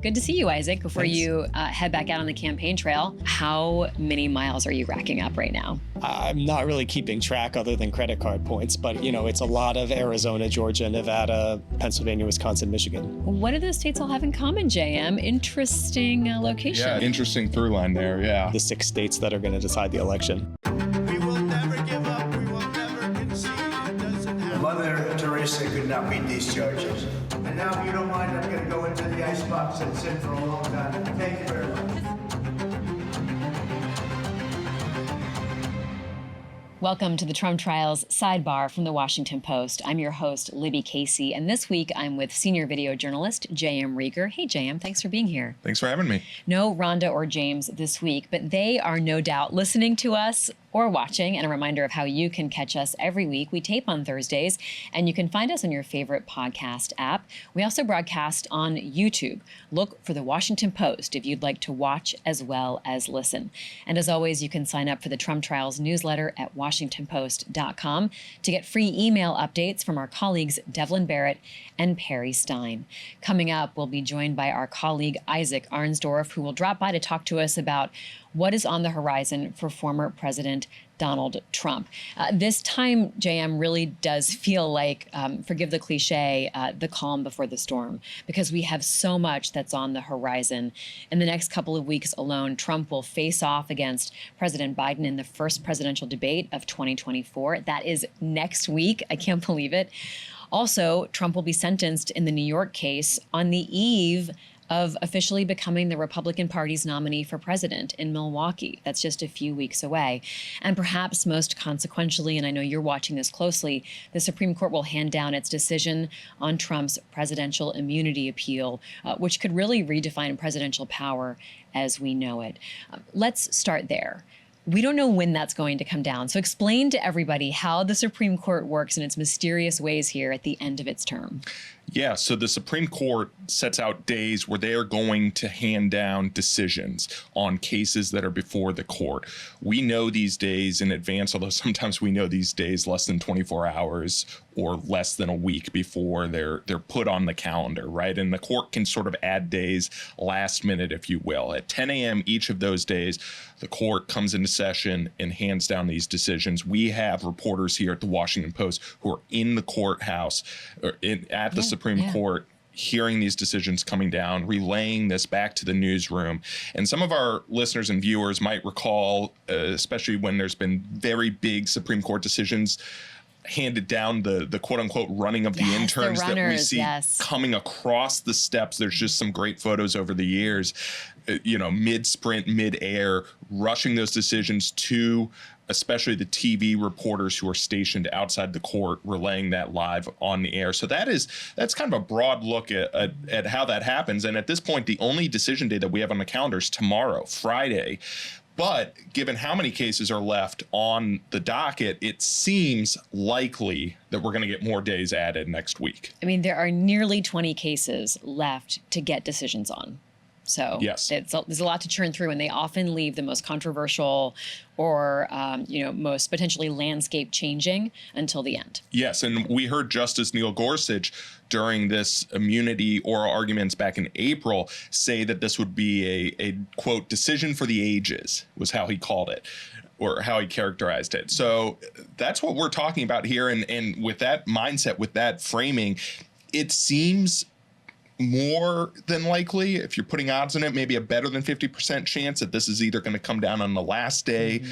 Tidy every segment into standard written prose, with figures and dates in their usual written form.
Good to see you, Isaac. Before Thanks. you head back out on the campaign trail, how many miles are you racking up right now? I'm not really keeping track other than credit card points, but it's a lot of Arizona, Georgia, Nevada, Pennsylvania, Wisconsin, Michigan. What do those states all have in common, JM? Interesting location. Yeah, interesting through line there, yeah. The 6 states that are going to decide the election. We will never give up. We will never concede. It doesn't happen. Mother Teresa could not beat these charges. And now, if you don't mind, I'm going to go into the icebox and sit for a long time. Thank you very much. Welcome to the Trump Trials Sidebar from the Washington Post. I'm your host, Libby Casey, and this week I'm with senior video journalist JM Rieger. Hey, JM, thanks for being here. Thanks for having me. No Rhonda or James this week, but they are no doubt listening to us or watching, and a reminder of how you can catch us every week. We tape on Thursdays, and you can find us on your favorite podcast app. We also broadcast on YouTube. Look for the Washington Post if you'd like to watch as well as listen. And as always, you can sign up for the Trump Trials newsletter at WashingtonPost.com to get free email updates from our colleagues Devlin Barrett and Perry Stein. Coming up, we'll be joined by our colleague Isaac Arnsdorf, who will drop by to talk to us about what is on the horizon for former President Donald Trump. This time, JM, really does feel like, forgive the cliche, the calm before the storm, because we have so much that's on the horizon. In the next couple of weeks alone, Trump will face off against President Biden in the first presidential debate of 2024. That is next week. I can't believe it. Also, Trump will be sentenced in the New York case on the eve of officially becoming the Republican Party's nominee for president in Milwaukee. That's just a few weeks away. And perhaps most consequentially, and I know you're watching this closely, the Supreme Court will hand down its decision on Trump's presidential immunity appeal, which could really redefine presidential power as we know it. Let's start there. We don't know when that's going to come down. So explain to everybody how the Supreme Court works in its mysterious ways here at the end of its term. Yeah, so the Supreme Court sets out days where they are going to hand down decisions on cases that are before the court. We know these days in advance, although sometimes we know these days less than 24 hours or less than a week before they're put on the calendar, right? And the court can sort of add days last minute, if you will. At 10 a.m. each of those days, the court comes into session and hands down these decisions. We have reporters here at the Washington Post who are in the courthouse or at the Supreme Court, hearing these decisions coming down, relaying this back to the newsroom. And some of our listeners and viewers might recall, especially when there's been very big Supreme Court decisions handed down, the quote unquote running of the interns the runners, that we see coming across the steps. There's just some great photos over the years, mid-sprint, mid-air, rushing those decisions to especially the TV reporters who are stationed outside the court, relaying that live on the air. So that's kind of a broad look at how that happens. And at this point, the only decision day that we have on the calendar is tomorrow, Friday. But given how many cases are left on the docket, it seems likely that we're going to get more days added next week. I mean, there are nearly 20 cases left to get decisions on. So yes, there's a lot to churn through, and they often leave the most controversial or, most potentially landscape changing until the end. Yes, and we heard Justice Neil Gorsuch during this immunity oral arguments back in April say that this would be a quote, decision for the ages, was how he called it, or how he characterized it. So that's what we're talking about here. And with that mindset, with that framing, it seems more than likely, if you're putting odds on it, maybe a better than 50% chance that this is either going to come down on the last day,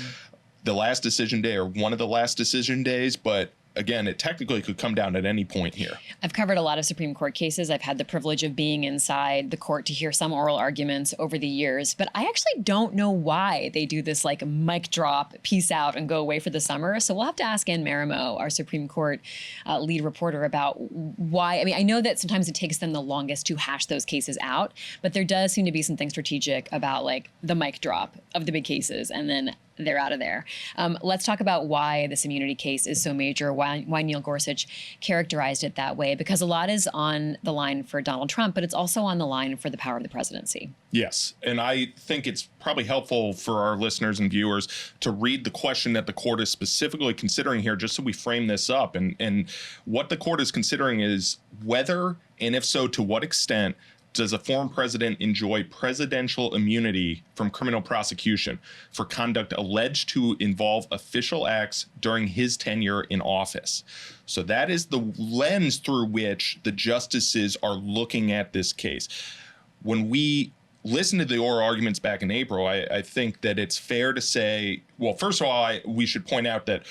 the last decision day, or one of the last decision days. But again, it technically could come down at any point here. I've covered a lot of Supreme Court cases. I've had the privilege of being inside the court to hear some oral arguments over the years, but I actually don't know why they do this like mic drop, peace out, and go away for the summer. So we'll have to ask Ann Marimo, our Supreme Court lead reporter, about why. I mean, I know that sometimes it takes them the longest to hash those cases out, but there does seem to be something strategic about like the mic drop of the big cases, and then they're out of there. Let's talk about why this immunity case is so major, why Neil Gorsuch characterized it that way, because a lot is on the line for Donald Trump, but it's also on the line for the power of the presidency. Yes, and I think it's probably helpful for our listeners and viewers to read the question that the court is specifically considering here, just so we frame this up. And what the court is considering is whether, and if so, to what extent, does a former president enjoy presidential immunity from criminal prosecution for conduct alleged to involve official acts during his tenure in office? So that is the lens through which the justices are looking at this case. When we listen to the oral arguments back in April, I think that it's fair to say, well, first of all, we should point out that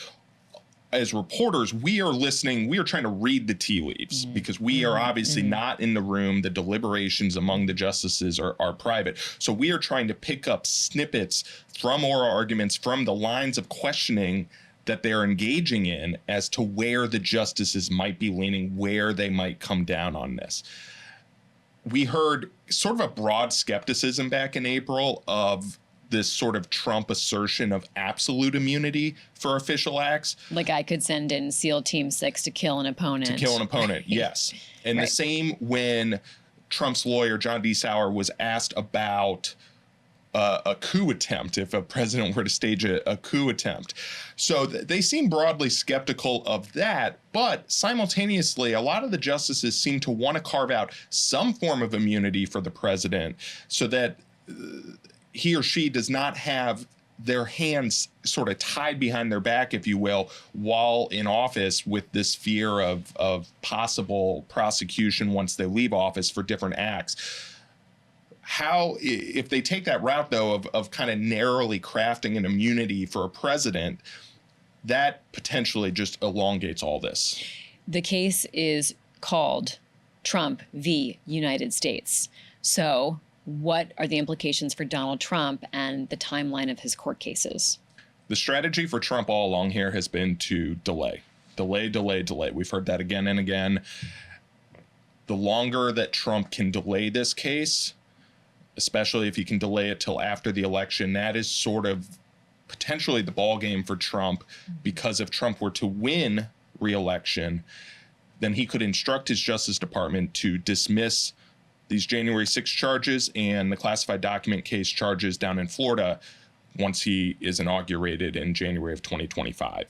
as reporters, we are listening, we are trying to read the tea leaves because we are obviously not in the room. The deliberations among the justices are private. So we are trying to pick up snippets from oral arguments, from the lines of questioning that they're engaging in as to where the justices might be leaning, where they might come down on this. We heard sort of a broad skepticism back in April of this sort of Trump assertion of absolute immunity for official acts. Like I could send in SEAL Team 6 to kill an opponent. Yes. And the same when Trump's lawyer, John D. Sauer, was asked about a coup attempt, if a president were to stage a coup attempt. So they seem broadly skeptical of that, but simultaneously, a lot of the justices seem to want to carve out some form of immunity for the president so that he or she does not have their hands sort of tied behind their back, if you will, while in office with this fear of possible prosecution once they leave office for different acts. How, if they take that route, though, of kind of narrowly crafting an immunity for a president, that potentially just elongates all this. The case is called Trump v. United States. So what are the implications for Donald Trump and the timeline of his court cases? The strategy for Trump all along here has been to delay. We've heard that again and again. The longer that Trump can delay this case, especially if he can delay it till after the election, that is sort of potentially the ball game for Trump, because if Trump were to win re-election, then he could instruct his Justice Department to dismiss these January 6 charges and the classified document case charges down in Florida once he is inaugurated in January of 2025.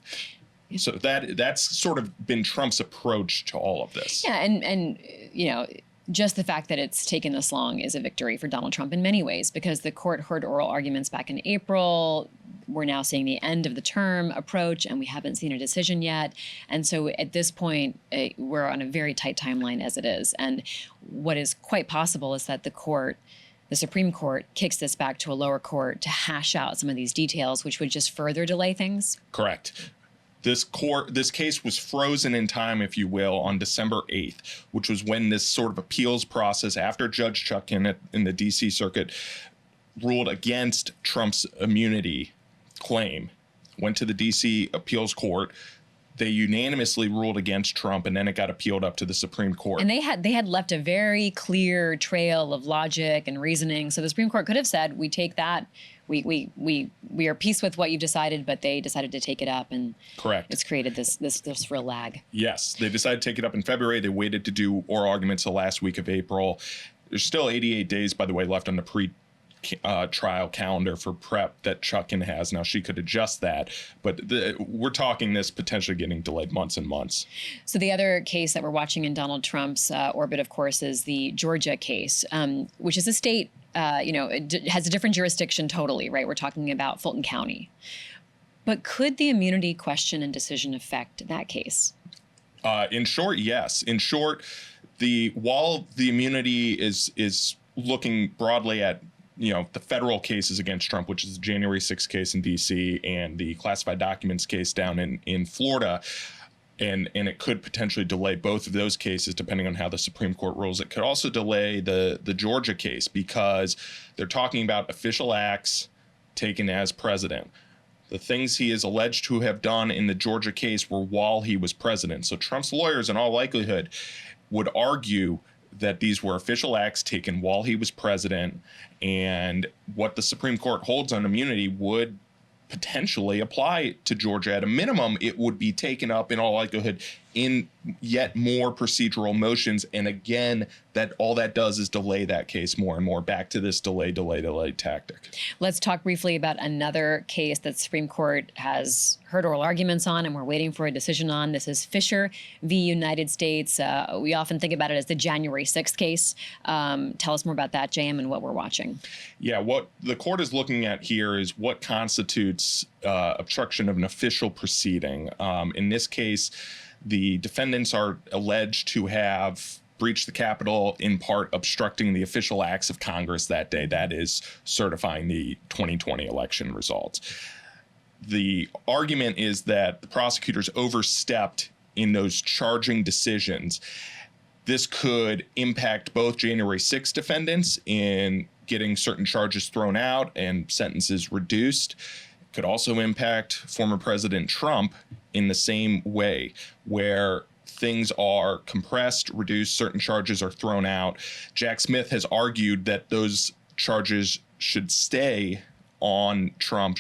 So that's sort of been Trump's approach to all of this. Yeah, and you know, just the fact that it's taken this long is a victory for Donald Trump in many ways, because the court heard oral arguments back in April. We're now seeing the end of the term approach, and we haven't seen a decision yet. And so at this point, we're on a very tight timeline as it is. And what is quite possible is that the Supreme Court, kicks this back to a lower court to hash out some of these details, which would just further delay things. Correct. This case was frozen in time, if you will, on December 8th, which was when this sort of appeals process after Judge Chuck in the D.C. Circuit ruled against Trump's immunity claim, went to the D.C. appeals court. They unanimously ruled against Trump, and then it got appealed up to the Supreme Court. And they had left a very clear trail of logic and reasoning. So the Supreme Court could have said, we take that. We are peace with what you've decided, but they decided to take it up, and correct. It's created this real lag. Yes, they decided to take it up in February. They waited to do oral arguments the last week of April. There's still 88 days, by the way, left on the trial calendar for prep that Chuckin has. Now, she could adjust that, but we're talking this potentially getting delayed months and months. So the other case that we're watching in Donald Trump's orbit, of course, is the Georgia case, which is a state, it has a different jurisdiction totally, right? We're talking about Fulton County. But could the immunity question and decision affect that case? In short, yes. In short, while the immunity is looking broadly at the federal cases against Trump, which is the January 6th case in D.C. and the classified documents case down in Florida, and it could potentially delay both of those cases depending on how the Supreme Court rules. It could also delay the Georgia case because they're talking about official acts taken as president. The things he is alleged to have done in the Georgia case were while he was president. So Trump's lawyers, in all likelihood, would argue that these were official acts taken while he was president, and what the Supreme Court holds on immunity would potentially apply to Georgia. At a minimum, it would be taken up in all likelihood in yet more procedural motions. And again, that all that does is delay that case more and more, back to this delay tactic. Let's talk briefly about another case that the Supreme Court has heard oral arguments on and we're waiting for a decision on. This is Fisher v. United States. We often think about it as the January 6th case. Tell us more about that, JM, and what we're watching. Yeah, what the court is looking at here is what constitutes obstruction of an official proceeding. In this case, the defendants are alleged to have breached the Capitol, in part obstructing the official acts of Congress that day, that is, certifying the 2020 election results. The argument is that the prosecutors overstepped in those charging decisions. This could impact both January 6 defendants in getting certain charges thrown out and sentences reduced. It could also impact former President Trump in the same way, where things are compressed, reduced, certain charges are thrown out. Jack Smith has argued that those charges should stay on Trump,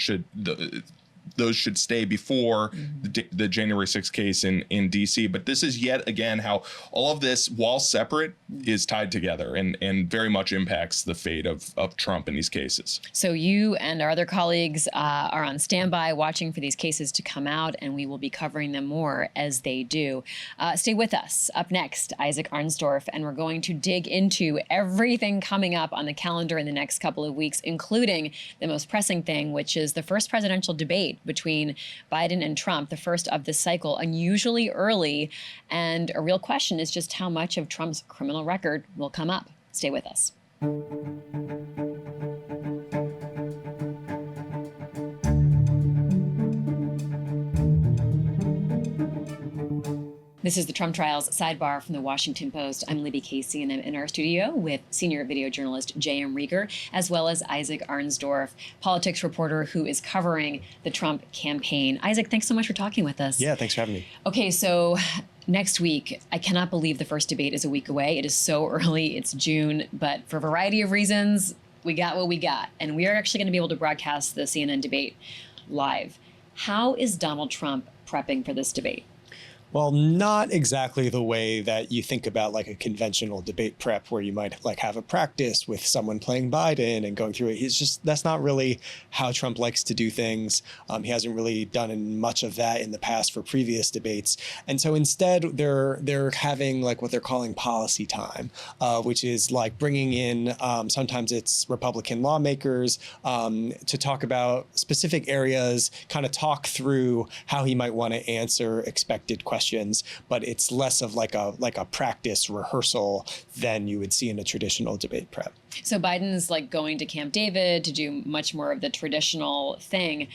those should stay before the January 6th case in D.C. But this is yet again how all of this, while separate, is tied together and very much impacts the fate of Trump in these cases. So you and our other colleagues are on standby watching for these cases to come out, and we will be covering them more as they do. Stay with us. Up next, Isaac Arnsdorf, and we're going to dig into everything coming up on the calendar in the next couple of weeks, including the most pressing thing, which is the first presidential debate between Biden and Trump, the first of this cycle, unusually early. And a real question is just how much of Trump's criminal record will come up. Stay with us. This is the Trump Trials Sidebar from the Washington Post. I'm Libby Casey, and I'm in our studio with senior video journalist JM Rieger, as well as Isaac Arnsdorf, politics reporter who is covering the Trump campaign. Isaac, thanks so much for talking with us. Yeah, thanks for having me. Okay, so next week, I cannot believe the first debate is a week away. It is so early. It's June, but for a variety of reasons, we got what we got. And we are actually going to be able to broadcast the CNN debate live. How is Donald Trump prepping for this debate? Well, not exactly the way that you think about like a conventional debate prep where you might like have a practice with someone playing Biden and going through it. That's not really how Trump likes to do things. He hasn't really done much of that in the past for previous debates. And so instead they're having like what they're calling policy time, which is like bringing in, sometimes it's Republican lawmakers to talk about specific areas, kind of talk through how he might want to answer expected questions. But it's less of like a practice rehearsal than you would see in a traditional debate prep. So Biden's like going to Camp David to do much more of the traditional thing.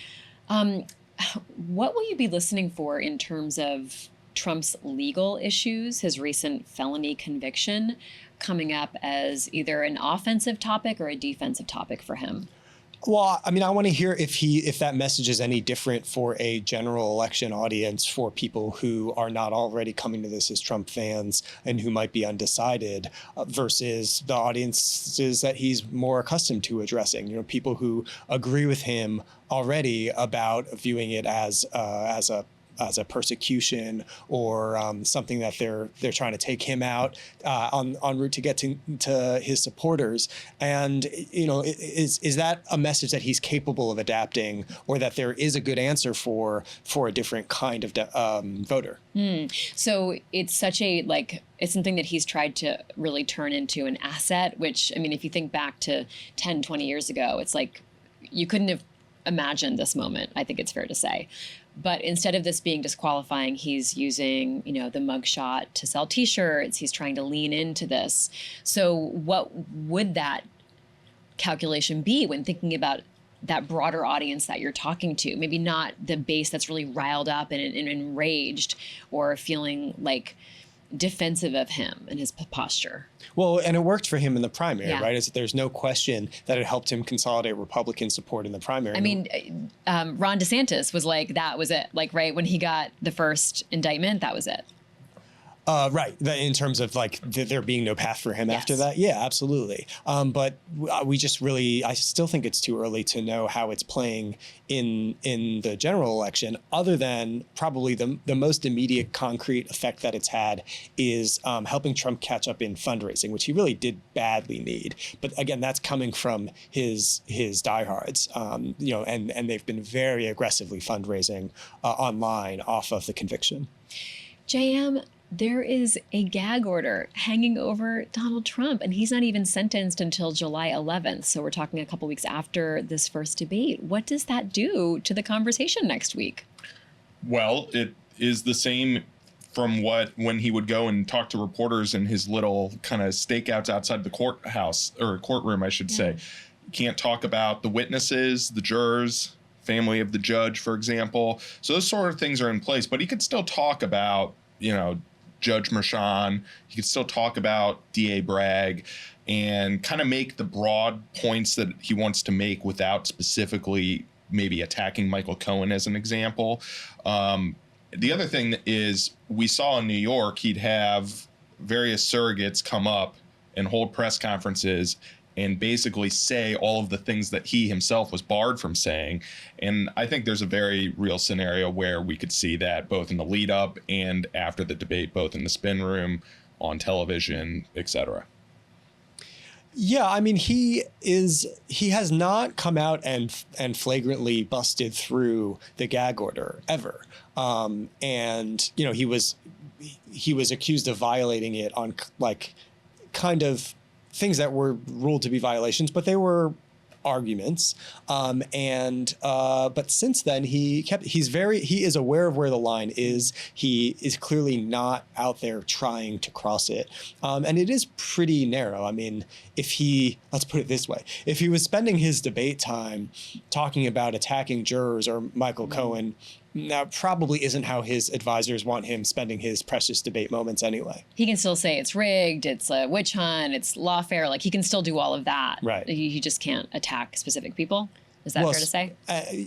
What will you be listening for in terms of Trump's legal issues, his recent felony conviction coming up as either an offensive topic or a defensive topic for him? Well, I mean, I want to hear if that message is any different for a general election audience, for people who are not already coming to this as Trump fans and who might be undecided, versus the audiences that he's more accustomed to addressing. You know, people who agree with him already about viewing it as a persecution or something that they're trying to take him out en route to get to his supporters. And, you know, is that a message that he's capable of adapting, or that there is a good answer for a different kind of voter? So it's such a, it's something that he's tried to really turn into an asset, which, I mean, if you think back to 10, 20 years ago, it's like you couldn't have imagined this moment, I think it's fair to say. But instead of this being disqualifying, he's using, you know, the mugshot to sell T-shirts. He's trying to lean into this. So what would that calculation be when thinking about that broader audience that you're talking to? Maybe not the base that's really riled up and enraged or feeling like defensive of him and his posture. Well, and it worked for him in the primary, Yeah. right? There's no question that it helped him consolidate Republican support in the primary. I mean, Ron DeSantis was like, that was it. Like, right when he got the first indictment, that was it. Right. In terms of like there being no path for him after that. Yeah, absolutely. But we just really, I still think it's too early to know how it's playing in the general election, other than probably the most immediate concrete effect that it's had is helping Trump catch up in fundraising, which he really did badly need. But again, that's coming from his diehards, and they've been very aggressively fundraising online off of the conviction. JM, there is a gag order hanging over Donald Trump, and he's not even sentenced until July 11th. So we're talking a couple weeks after this first debate. What does that do to the conversation next week? Well, it is the same from when he would go and talk to reporters in his little kind of stakeouts outside the courthouse, or courtroom, I should say. Can't talk about the witnesses, the jurors, family of the judge, for example. So those sort of things are in place, but he could still talk about, Judge Merchan. He could still talk about DA Bragg and kind of make the broad points that he wants to make without specifically maybe attacking Michael Cohen as an example. The other thing is, we saw in New York, he'd have various surrogates come up and hold press conferences and basically say all of the things that he himself was barred from saying. And I think there's a very real scenario where we could see that both in the lead up and after the debate, both in the spin room, on television, etc. Yeah, I mean, he has not come out and flagrantly busted through the gag order ever. And he was accused of violating it on kind of things that were ruled to be violations, but they were arguments. But since then he is aware of where the line is. He is clearly not out there trying to cross it. And it is pretty narrow. I mean, let's put it this way, if he was spending his debate time talking about attacking jurors or Michael Cohen, that probably isn't how his advisors want him spending his precious debate moments anyway. He can still say it's rigged, it's a witch hunt, it's lawfare. Like, he can still do all of that. Right. He just can't attack specific people. Is that fair to say?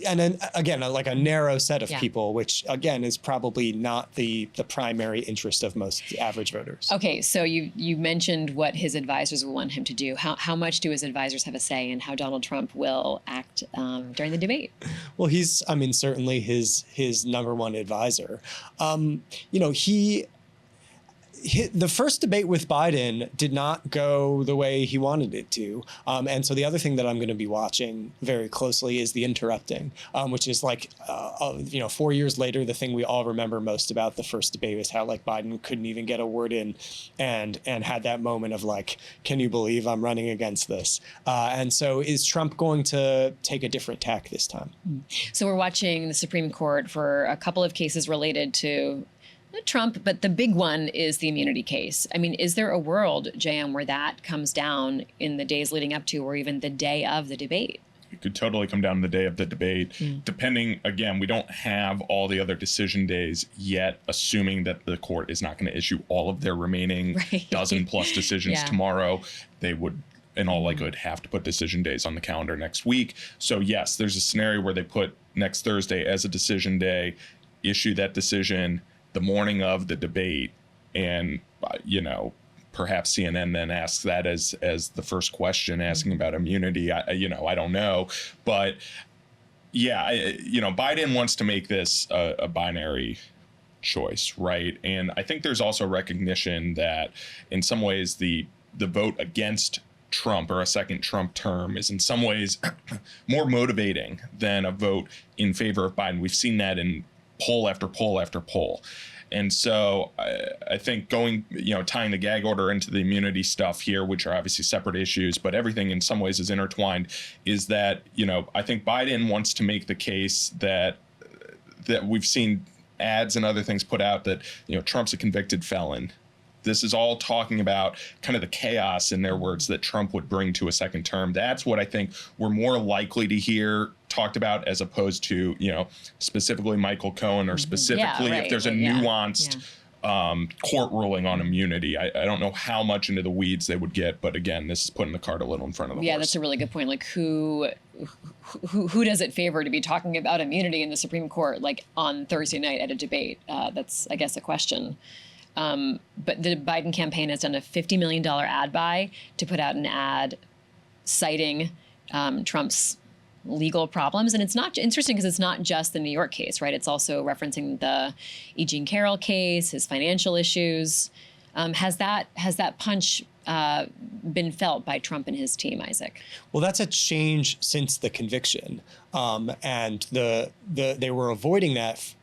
And then again, like a narrow set of people, which again is probably not the primary interest of most average voters. Okay, so you mentioned what his advisors will want him to do. How much do his advisors have a say in how Donald Trump will act during the debate? Well, he's certainly his number one advisor. The first debate with Biden did not go the way he wanted it to. And so the other thing that I'm going to be watching very closely is the interrupting, which is 4 years later, the thing we all remember most about the first debate is how Biden couldn't even get a word in and had that moment of can you believe I'm running against this? And so is Trump going to take a different tack this time? So we're watching the Supreme Court for a couple of cases related to Trump, but the big one is the immunity case. I mean, is there a world, JM, where that comes down in the days leading up to or even the day of the debate? It could totally come down the day of the debate, depending, again, we don't have all the other decision days yet, assuming that the court is not going to issue all of their remaining dozen plus decisions tomorrow. They would, in all likelihood, have to put decision days on the calendar next week. So yes, there's a scenario where they put next Thursday as a decision day, issue that decision the morning of the debate, and perhaps CNN then asks that as the first question, asking about immunity. I don't know, but Biden wants to make this a binary choice, right? And I think there's also recognition that in some ways the vote against Trump or a second Trump term is in some ways more motivating than a vote in favor of Biden. We've seen that in poll after poll after poll. And so I think tying the gag order into the immunity stuff here, which are obviously separate issues, but everything in some ways is intertwined, is that, I think Biden wants to make the case that we've seen ads and other things put out that, Trump's a convicted felon. This is all talking about kind of the chaos, in their words, that Trump would bring to a second term. That's what I think we're more likely to hear talked about, as opposed to, specifically Michael Cohen, or specifically if there's a nuanced court ruling on immunity. I don't know how much into the weeds they would get, but again, this is putting the cart a little in front of the horse. Yeah, that's a really good point. Who does it favor to be talking about immunity in the Supreme Court on Thursday night at a debate? That's, I guess, a question. But the Biden campaign has done a $50 million ad buy to put out an ad citing Trump's legal problems. And it's not interesting because it's not just the New York case, right? It's also referencing the E. Jean Carroll case, his financial issues. Has that punch been felt by Trump and his team, Isaac? Well, that's a change since the conviction, and they were avoiding that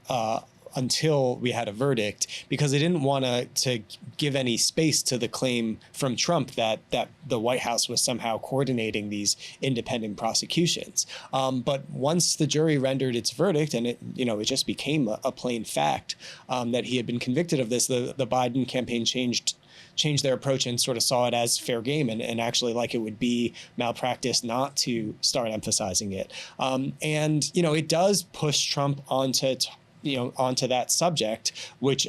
until we had a verdict because they didn't want to give any space to the claim from Trump that the White House was somehow coordinating these independent prosecutions. But once the jury rendered its verdict and it just became a plain fact that he had been convicted of this, the Biden campaign changed their approach and sort of saw it as fair game and actually like it would be malpractice not to start emphasizing it. And it does push Trump onto that subject, which,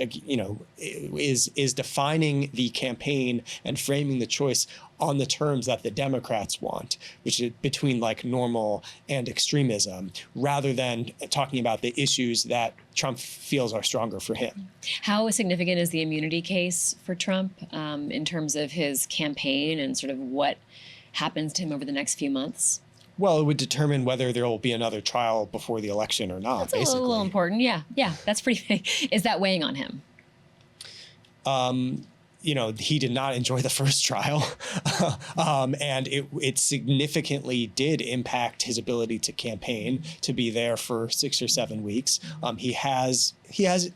is defining the campaign and framing the choice on the terms that the Democrats want, which is between like normal and extremism, rather than talking about the issues that Trump feels are stronger for him. How significant is the immunity case for Trump in terms of his campaign and sort of what happens to him over the next few months? Well, it would determine whether there will be another trial before the election or not. That's a little important. Yeah, that's pretty big. Is that weighing on him? He did not enjoy the first trial, and it significantly did impact his ability to campaign, to be there for 6 or 7 weeks. He has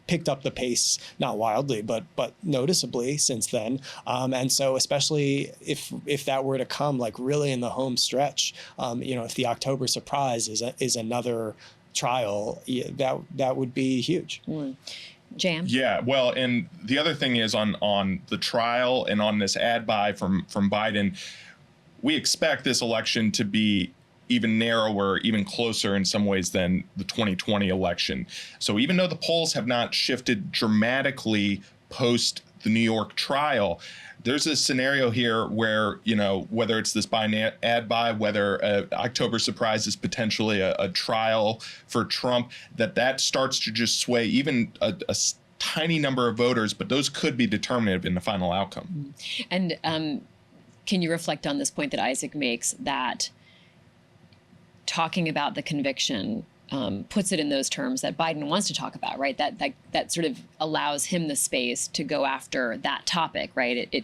picked up the pace, not wildly, but noticeably since then. And so, especially if that were to come like really in the home stretch, if the October surprise is another trial, that would be huge. JM? Yeah, well, and the other thing is on the trial and on this ad buy from Biden, we expect this election to be even narrower, even closer in some ways than the 2020 election. So even though the polls have not shifted dramatically post the New York trial, there's a scenario here where, whether it's this Biden ad buy, whether October surprise is potentially a trial for Trump, that starts to just sway even a tiny number of voters, but those could be determinative in the final outcome. And can you reflect on this point that Isaac makes, that talking about the conviction puts it in those terms that Biden wants to talk about, right? That sort of allows him the space to go after that topic, right? It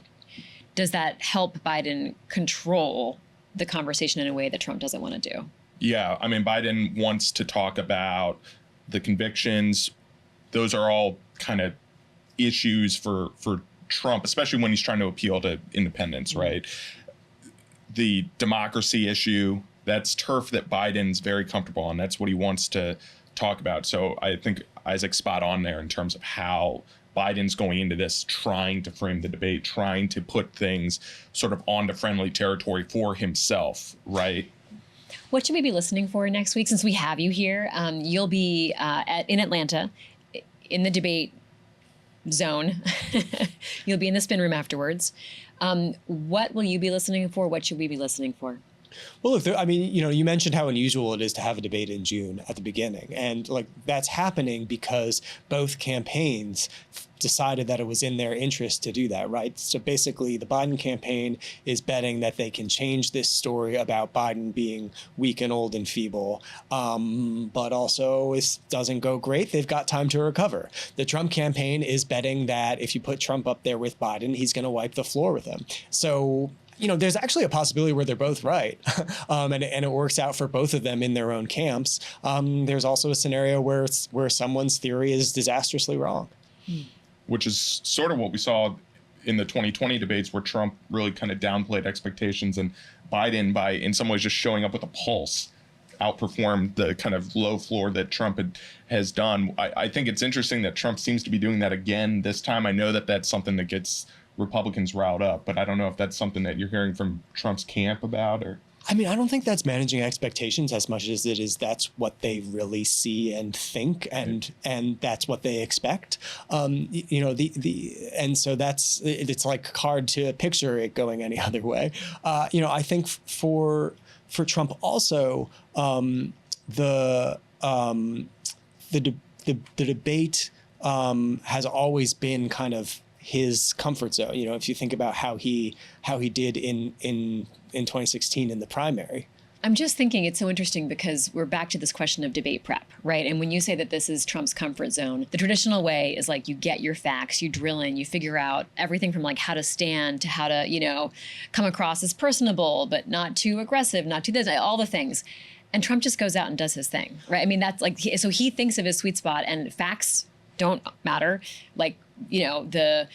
does that help Biden control the conversation in a way that Trump doesn't want to do? Yeah, I mean, Biden wants to talk about the convictions. Those are all kind of issues for Trump, especially when he's trying to appeal to independents, right? The democracy issue, that's turf that Biden's very comfortable on. That's what he wants to talk about. So I think Isaac's spot on there in terms of how Biden's going into this, trying to frame the debate, trying to put things sort of onto friendly territory for himself, right? What should we be listening for next week? Since we have you here, you'll be in Atlanta in the debate zone. You'll be in the spin room afterwards. What will you be listening for? What should we be listening for? Well, look, you mentioned how unusual it is to have a debate in June at the beginning. And that's happening because both campaigns decided that it was in their interest to do that, right? So basically, the Biden campaign is betting that they can change this story about Biden being weak and old and feeble, but also it doesn't go great. They've got time to recover. The Trump campaign is betting that if you put Trump up there with Biden, he's going to wipe the floor with him. So there's actually a possibility where they're both right, and it works out for both of them in their own camps. There's also a scenario where someone's theory is disastrously wrong. Which is sort of what we saw in the 2020 debates, where Trump really kind of downplayed expectations, and Biden, by in some ways just showing up with a pulse, outperformed the kind of low floor that Trump has done. I think it's interesting that Trump seems to be doing that again this time. I know that that's something that gets Republicans riled up, but I don't know if that's something that you're hearing from Trump's camp about, or. I mean, I don't think that's managing expectations as much as it is that's what they really see and think, and that's what they expect. And so it's like hard to picture it going any other way. I think for Trump also, the debate has always been kind of his comfort zone. You know, if you think about how he did in 2016 in the primary. I'm just thinking it's so interesting because we're back to this question of debate prep, right? And when you say that this is Trump's comfort zone, the traditional way is like you get your facts, you drill in, you figure out everything from like how to stand to how to, you know, come across as personable, but not too aggressive, not too this, all the things. And Trump just goes out and does his thing, right? I mean, that's like, so he thinks of his sweet spot and facts don't matter. Like, you know, the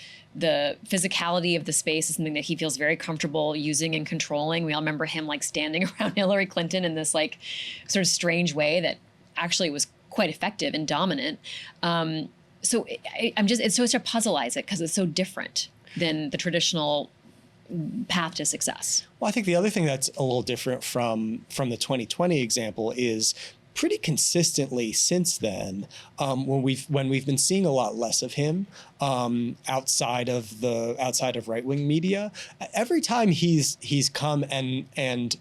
physicality of the space is something that he feels very comfortable using and controlling. We all remember him like standing around Hillary Clinton in this like sort of strange way that actually was quite effective and dominant. So it's such a puzzle, Isaac, because it's so different than the traditional path to success. Well, I think the other thing that's a little different from the 2020 example is pretty consistently since then, when we've been seeing a lot less of him outside of right-wing media, every time he's come and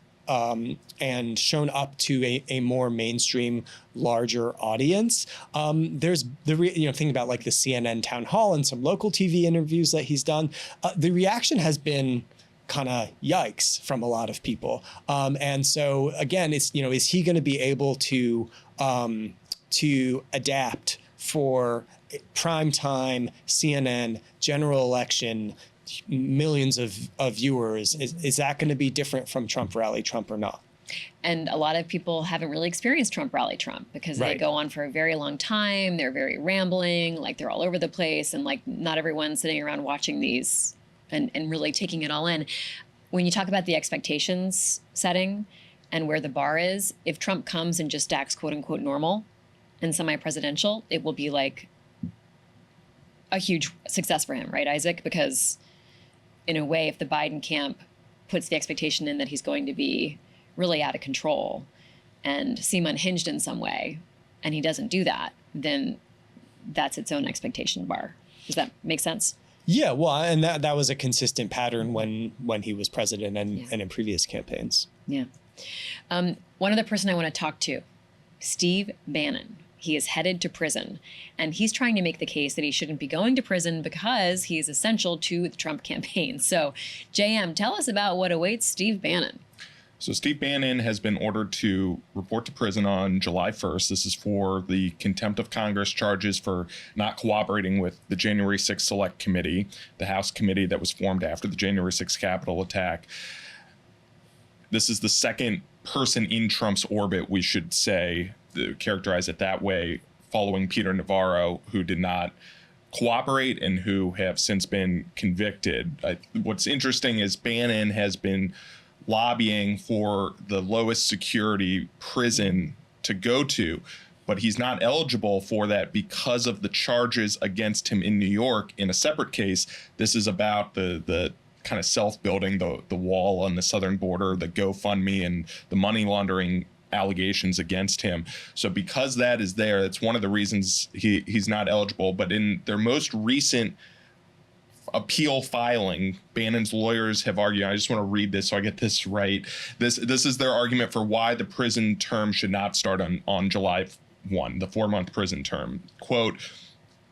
shown up to a more mainstream, larger audience. There's thinking about like the CNN town hall and some local TV interviews that he's done. The reaction has been kind of yikes from a lot of people. And so again, it's, you know, is he going to be able to adapt for primetime CNN, general election, millions of viewers? Is that going to be different from Trump rally Trump or not? And a lot of people haven't really experienced Trump rally Trump because they go on for a very long time. They're very rambling, like they're all over the place. And like not everyone's sitting around watching these and really taking it all in. When you talk about the expectations setting and where the bar is, if Trump comes and just acts quote unquote normal and semi-presidential, it will be like a huge success for him, right, Isaac? Because in a way, if the Biden camp puts the expectation in that he's going to be really out of control and seem unhinged in some way, and he doesn't do that, then that's its own expectation bar. Does that make sense? Yeah, well, and that was a consistent pattern when he was president and in previous campaigns. Yeah. One other person I want to talk to, Steve Bannon. He is headed to prison, and he's trying to make the case that he shouldn't be going to prison because he is essential to the Trump campaign. So, JM, tell us about what awaits Steve Bannon. So Steve Bannon has been ordered to report to prison on July 1st. This is for the contempt of Congress charges for not cooperating with the January 6th Select Committee, the House committee that was formed after the January 6th Capitol attack. This is the second person in Trump's orbit, we should say, characterize it that way, following Peter Navarro, who did not cooperate and who have since been convicted. What's interesting is Bannon has been lobbying for the lowest security prison to go to, but he's not eligible for that because of the charges against him in New York in a separate case. This is about the kind of self-building the wall on the southern border, the GoFundMe, and the money laundering allegations against him. So because that is there, that's one of the reasons he's not eligible. But in their most recent appeal filing, Bannon's lawyers have argued, I just want to read this so I get this right. This is their argument for why the prison term should not start on July 1, the 4-month prison term. Quote,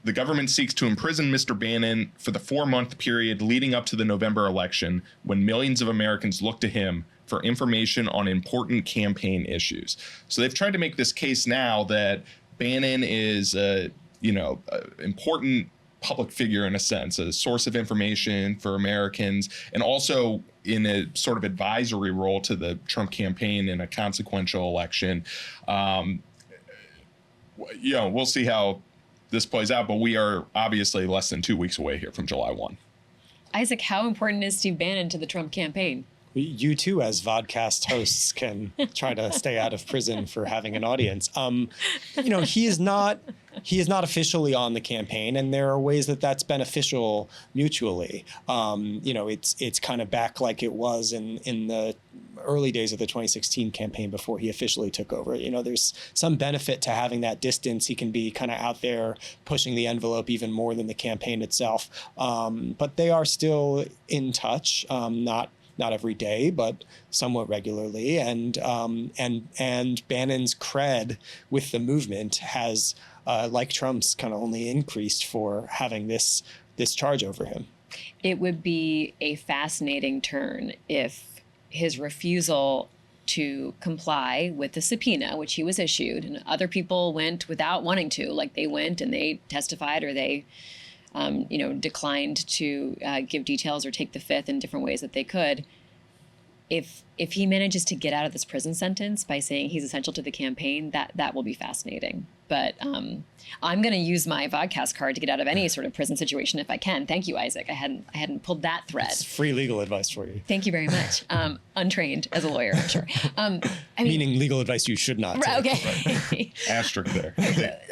the government seeks to imprison Mr. Bannon for the 4-month period leading up to the November election, when millions of Americans look to him for information on important campaign issues. So they've tried to make this case now that Bannon is important public figure in a sense, a source of information for Americans, and also in a sort of advisory role to the Trump campaign in a consequential election. We'll see how this plays out, but we are obviously less than 2 weeks away here from July 1. Isaac, how important is Steve Bannon to the Trump campaign? You too, as vodcast hosts, can try to stay out of prison for having an audience. He is not officially on the campaign, and there are ways that that's beneficial mutually. It's kind of back like it was in the early days of the 2016 campaign before he officially took over. There's some benefit to having that distance. He can be kind of out there pushing the envelope even more than the campaign itself. But they are still in touch, not every day, but somewhat regularly. And Bannon's cred with the movement has, like Trump's, kind of only increased for having this this charge over him. It would be a fascinating turn if his refusal to comply with the subpoena, which he was issued, and other people went without wanting to, like they went and they testified, or they, declined to give details or take the fifth in different ways that they could. If he manages to get out of this prison sentence by saying he's essential to the campaign, that will be fascinating. But I'm going to use my vodcast card to get out of any sort of prison situation if I can. Thank you, Isaac. I hadn't pulled that thread. It's free legal advice for you. Thank you very much. Untrained as a lawyer, I'm sure. Meaning legal advice you should not take. Okay. Asterisk there.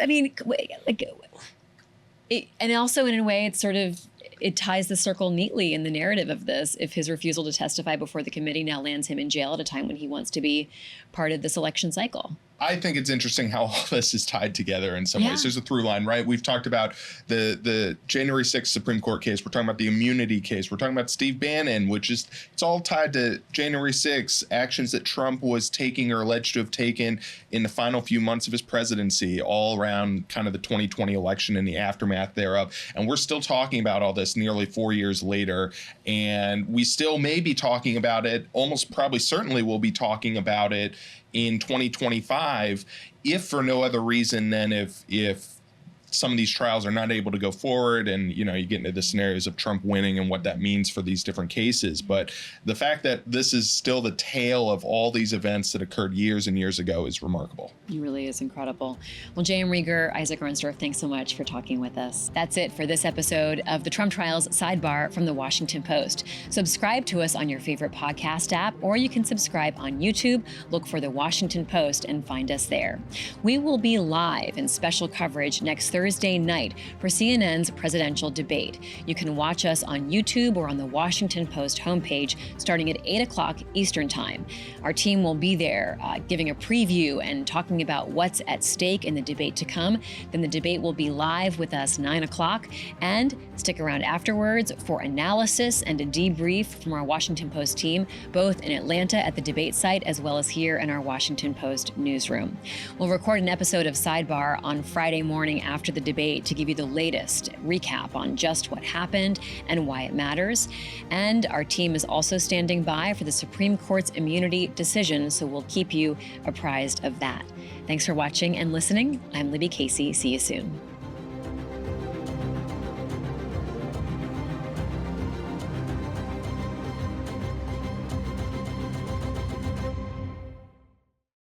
I mean, and also in a way, it's sort of, it ties the circle neatly in the narrative of this. If his refusal to testify before the committee now lands him in jail at a time when he wants to be part of this election cycle. I think it's interesting how all this is tied together in some ways. There's a through line, right? We've talked about the January 6th Supreme Court case. We're talking about the immunity case. We're talking about Steve Bannon, which is, it's all tied to January 6th, actions that Trump was taking or alleged to have taken in the final few months of his presidency, all around kind of the 2020 election and the aftermath thereof. And we're still talking about all this nearly 4 years later. And we still may be talking about it, almost probably certainly we'll be talking about it in 2025, if for no other reason than if some of these trials are not able to go forward, and you get into the scenarios of Trump winning and what that means for these different cases. But the fact that this is still the tale of all these events that occurred years and years ago is remarkable. It really is incredible. Well, JM Rieger, Isaac Arnsdorf, thanks so much for talking with us. That's it for this episode of the Trump Trials Sidebar from the Washington Post. Subscribe to us on your favorite podcast app, or you can subscribe on YouTube. Look for the Washington Post and find us there. We will be live in special coverage next Thursday night for CNN's presidential debate. You can watch us on YouTube or on the Washington Post homepage starting at 8 o'clock Eastern Time. Our team will be there giving a preview and talking about what's at stake in the debate to come. Then the debate will be live with us 9 o'clock, and stick around afterwards for analysis and a debrief from our Washington Post team, both in Atlanta at the debate site as well as here in our Washington Post newsroom. We'll record an episode of Sidebar on Friday morning after the debate to give you the latest recap on just what happened and why it matters. And our team is also standing by for the Supreme Court's immunity decision, so we'll keep you apprised of that. Thanks for watching and listening. I'm Libby Casey. See you soon.